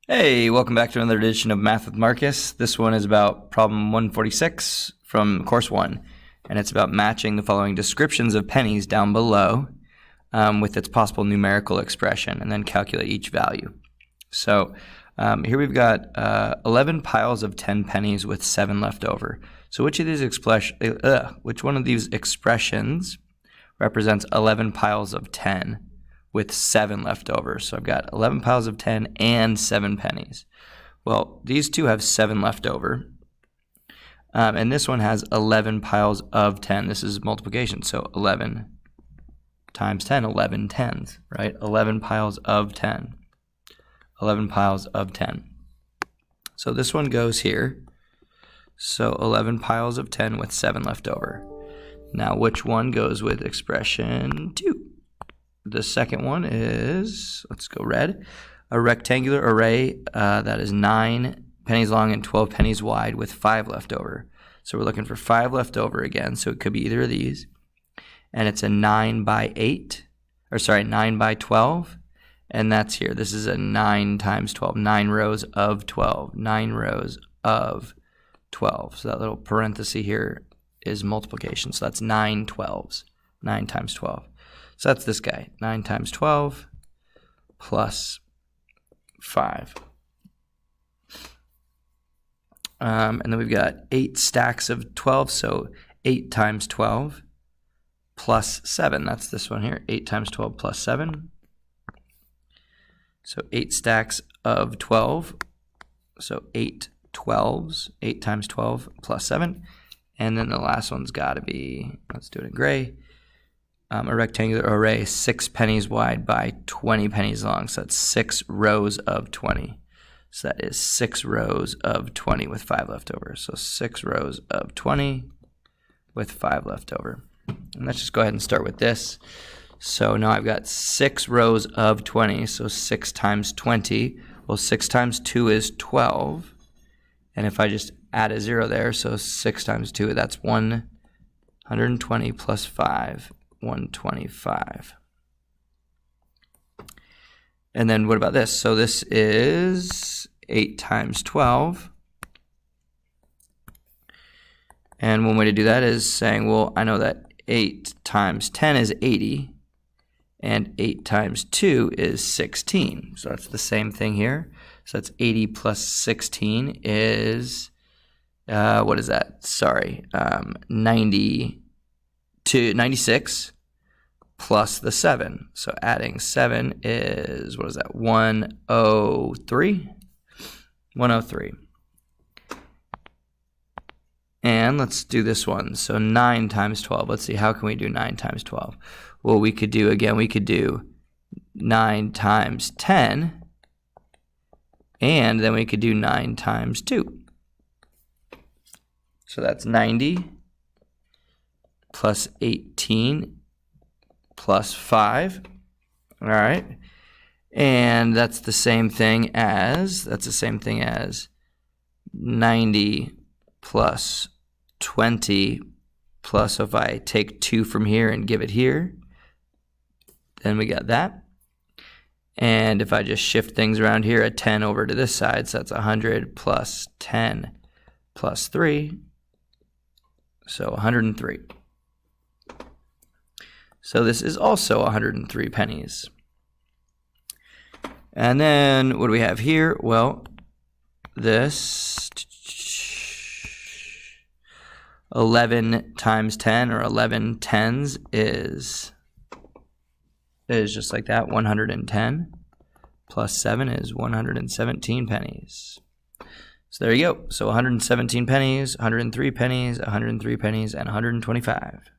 Hey, welcome back to another edition of Math with Marcus. This one is about problem 146 from course 1, and it's about matching the following descriptions of pennies down below with its possible numerical expression, and then calculate each value. So here we've got 11 piles of 10 pennies with 7 left over. So which one of these expressions represents 11 piles of 10? With 7 left over. So I've got 11 piles of 10 and 7 pennies. Well, these two have 7 left over. And this one has 11 piles of 10. This is multiplication. So 11 times 10, 11 tens, right? 11 piles of 10. 11 piles of 10. So this one goes here. So 11 piles of 10 with 7 left over. Now, which one goes with expression 2? The second one is, let's go red, a rectangular array that is 9 pennies long and 12 pennies wide with 5 left over. So we're looking for 5 left over again, so it could be either of these. And it's a 9 by 12, and that's here. This is a 9 times 12, 9 rows of 12, 9 rows of 12. So that little parenthesis here is multiplication, so that's 9 12s, 9 times 12. So that's this guy, 9 times 12 plus 5. And then we've got 8 stacks of 12, so 8 times 12 plus 7. That's this one here, 8 times 12 plus 7. So 8 stacks of 12, so 8 12s, 8 times 12 plus 7. And then the last one's got to be, let's do it in gray, a rectangular array 6 pennies wide by 20 pennies long. So that's 6 rows of 20. So that is 6 rows of 20 with 5 left over. So 6 rows of 20 with 5 left over. And let's just go ahead and start with this. So now I've got 6 rows of 20. So 6 times 20. Well, 6 times 2 is 12. And if I just add a 0 there, so 6 times 2, that's 120 plus 5. 125. And then what about this? So this is 8 times 12. And one way to do that is saying, well, I know that 8 times 10 is 80, and 8 times 2 is 16. So that's the same thing here. So that's 80 plus 16 is, what is that? Sorry, 96 plus the 7. So adding 7 is, what is that? 103. 103. And let's do this one. So 9 times 12. Let's see, how can we do 9 times 12? Well, we could do 9 times 10. And then we could do 9 times 2. So that's 90 plus 18 plus 5. All right. And that's the same thing as 90 plus 20 plus, if I take 2 from here and give it here, then we got that. And if I just shift things around here, a 10 over to this side, so that's 100 plus 10 plus 3, so 103. So this is also 103 pennies. And then what do we have here? Well, this 11 times 10, or 11 tens, is just like that, 110. Plus 7 is 117 pennies. So there you go. So 117 pennies, 103 pennies, 103 pennies, and 125.